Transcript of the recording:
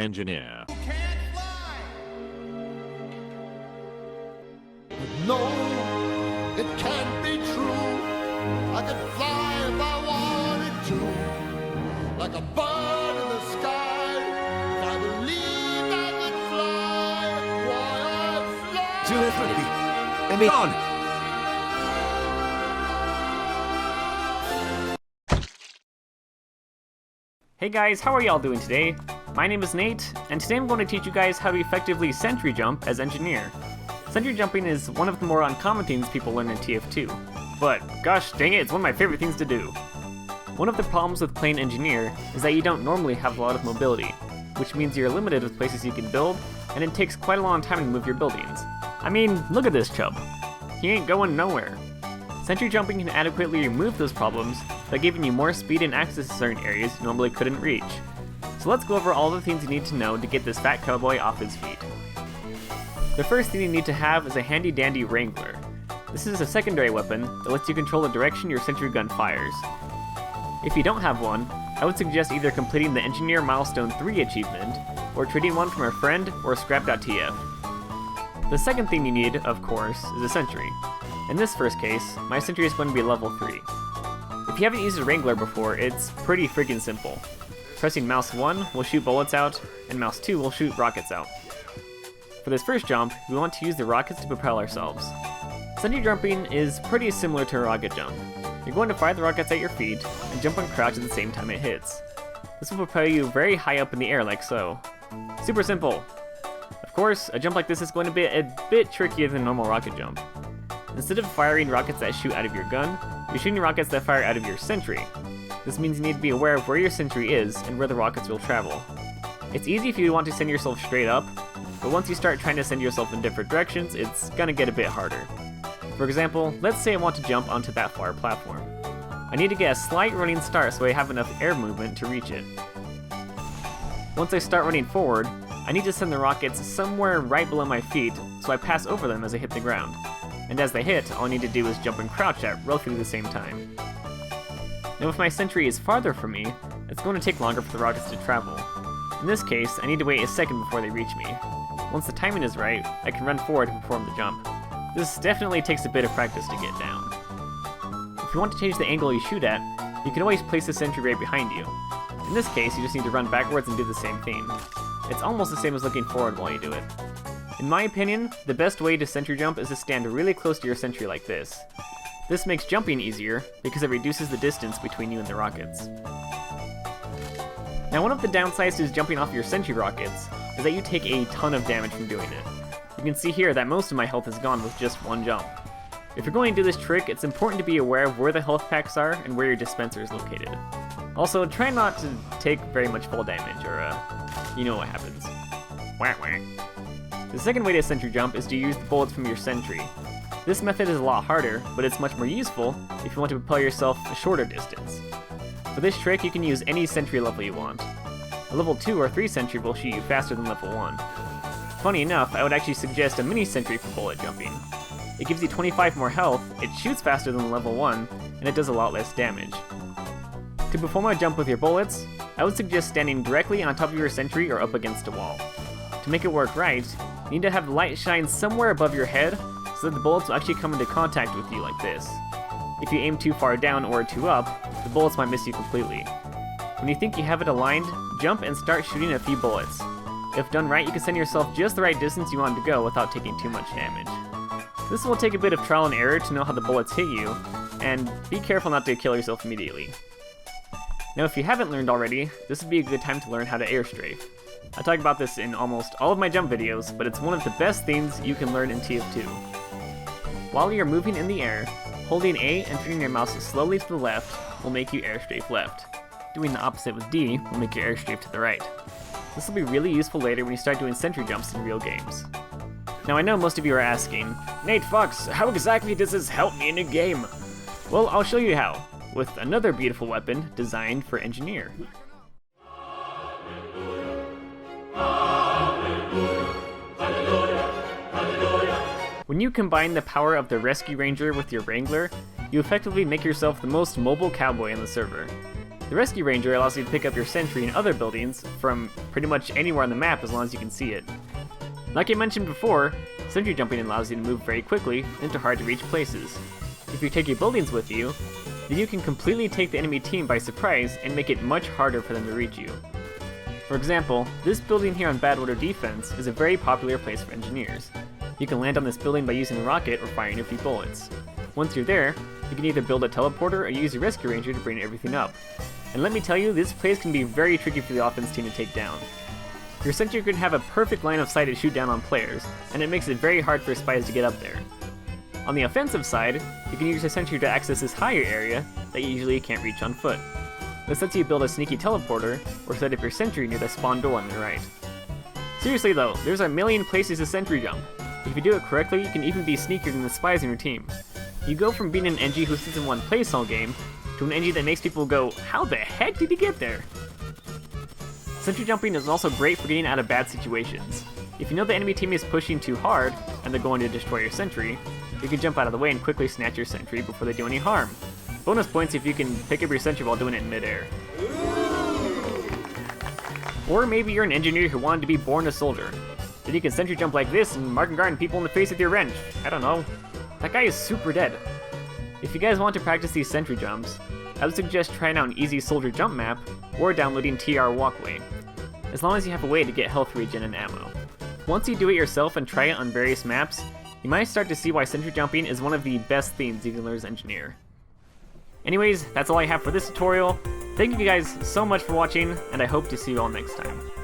engineer. No, it can't be true. I could fly if I wanted to, like a bird in the sky. If I believed I could fly, why I'd fly. Delivery! And be on! Hey guys, how are y'all doing today? My name is Nate, and today I'm going to teach you guys how to effectively sentry jump as engineer. Sentry jumping is one of the more uncommon things people learn in TF2, but gosh dang it, it's one of my favorite things to do. One of the problems with playing engineer is that you don't normally have a lot of mobility, which means you're limited with places you can build, and it takes quite a long time to move your buildings. I mean, look at this chub. He ain't going nowhere. Sentry jumping can adequately remove those problems by giving you more speed and access to certain areas you normally couldn't reach. So let's go over all the things you need to know to get this fat cowboy off his feet. The first thing you need to have is a handy dandy Wrangler. This is a secondary weapon that lets you control the direction your sentry gun fires. If you don't have one, I would suggest either completing the Engineer Milestone 3 achievement, or trading one from a friend or scrap.tf. The second thing you need, of course, is a sentry. In this first case, my sentry is going to be level 3. If you haven't used a Wrangler before, it's pretty freaking simple. Pressing mouse 1 will shoot bullets out, and mouse 2 will shoot rockets out. For this first jump, we want to use the rockets to propel ourselves. Sentry jumping is pretty similar to a rocket jump. You're going to fire the rockets at your feet, and jump and crouch at the same time it hits. This will propel you very high up in the air like so. Super simple! Of course, a jump like this is going to be a bit trickier than a normal rocket jump. Instead of firing rockets that shoot out of your gun, you're shooting rockets that fire out of your sentry. This means you need to be aware of where your sentry is and where the rockets will travel. It's easy if you want to send yourself straight up, but once you start trying to send yourself in different directions, it's gonna get a bit harder. For example, let's say I want to jump onto that far platform. I need to get a slight running start so I have enough air movement to reach it. Once I start running forward, I need to send the rockets somewhere right below my feet so I pass over them as I hit the ground. And as they hit, all I need to do is jump and crouch at roughly the same time. Now if my sentry is farther from me, it's going to take longer for the rockets to travel. In this case, I need to wait a second before they reach me. Once the timing is right, I can run forward and perform the jump. This definitely takes a bit of practice to get down. If you want to change the angle you shoot at, you can always place the sentry right behind you. In this case, you just need to run backwards and do the same thing. It's almost the same as looking forward while you do it. In my opinion, the best way to sentry jump is to stand really close to your sentry like this. This makes jumping easier because it reduces the distance between you and the rockets. Now one of the downsides to jumping off your sentry rockets is that you take a ton of damage from doing it. You can see here that most of my health is gone with just one jump. If you're going to do this trick, it's important to be aware of where the health packs are and where your dispenser is located. Also, try not to take very much fall damage or you know what happens. Whack whack. The second way to sentry jump is to use the bullets from your sentry. This method is a lot harder, but it's much more useful if you want to propel yourself a shorter distance. For this trick, you can use any sentry level you want. A level 2 or 3 sentry will shoot you faster than level 1. Funny enough, I would actually suggest a mini sentry for bullet jumping. It gives you 25 more health, it shoots faster than level 1, and it does a lot less damage. To perform a jump with your bullets, I would suggest standing directly on top of your sentry or up against a wall. To make it work right, you need to have the light shine somewhere above your head so that the bullets will actually come into contact with you like this. If you aim too far down or too up, the bullets might miss you completely. When you think you have it aligned, jump and start shooting a few bullets. If done right, you can send yourself just the right distance you want to go without taking too much damage. This will take a bit of trial and error to know how the bullets hit you, and be careful not to kill yourself immediately. Now if you haven't learned already, this would be a good time to learn how to air strafe. I talk about this in almost all of my jump videos, but it's one of the best things you can learn in TF2. While you're moving in the air, holding A and turning your mouse slowly to the left will make you air strafe left. Doing the opposite with D will make you air strafe to the right. This will be really useful later when you start doing sentry jumps in real games. Now I know most of you are asking, Nate Fox, how exactly does this help me in a game? Well, I'll show you how, with another beautiful weapon designed for engineer. When you combine the power of the Rescue Ranger with your Wrangler, you effectively make yourself the most mobile cowboy in the server. The Rescue Ranger allows you to pick up your Sentry in other buildings from pretty much anywhere on the map as long as you can see it. Like I mentioned before, Sentry jumping allows you to move very quickly into hard to reach places. If you take your buildings with you, then you can completely take the enemy team by surprise and make it much harder for them to reach you. For example, this building here on Bad Order Defense is a very popular place for engineers. You can land on this building by using a rocket or firing a few bullets. Once you're there, you can either build a teleporter or use your Rescue Ranger to bring everything up. And let me tell you, this place can be very tricky for the offense team to take down. Your Sentry can have a perfect line of sight to shoot down on players, and it makes it very hard for spies to get up there. On the offensive side, you can use your Sentry to access this higher area that you usually can't reach on foot. This lets you build a sneaky teleporter, or set up your Sentry near the spawn door on the right. Seriously though, there's a million places to Sentry jump. If you do it correctly, you can even be sneakier than the spies in your team. You go from being an NG who sits in one place all game, to an NG that makes people go, how the heck did he get there? Sentry jumping is also great for getting out of bad situations. If you know the enemy team is pushing too hard, and they're going to destroy your Sentry, you can jump out of the way and quickly snatch your Sentry before they do any harm. Bonus points if you can pick up your Sentry while doing it in midair. Or maybe you're an engineer who wanted to be born a soldier. Then you can Sentry jump like this and mark and garden people in the face with your wrench. I don't know. That guy is super dead. If you guys want to practice these Sentry jumps, I would suggest trying out an easy soldier jump map or downloading TR Walkway, as long as you have a way to get health regen and ammo. Once you do it yourself and try it on various maps, you might start to see why Sentry jumping is one of the best things you can learn as engineer. Anyways, that's all I have for this tutorial. Thank you guys so much for watching, and I hope to see you all next time.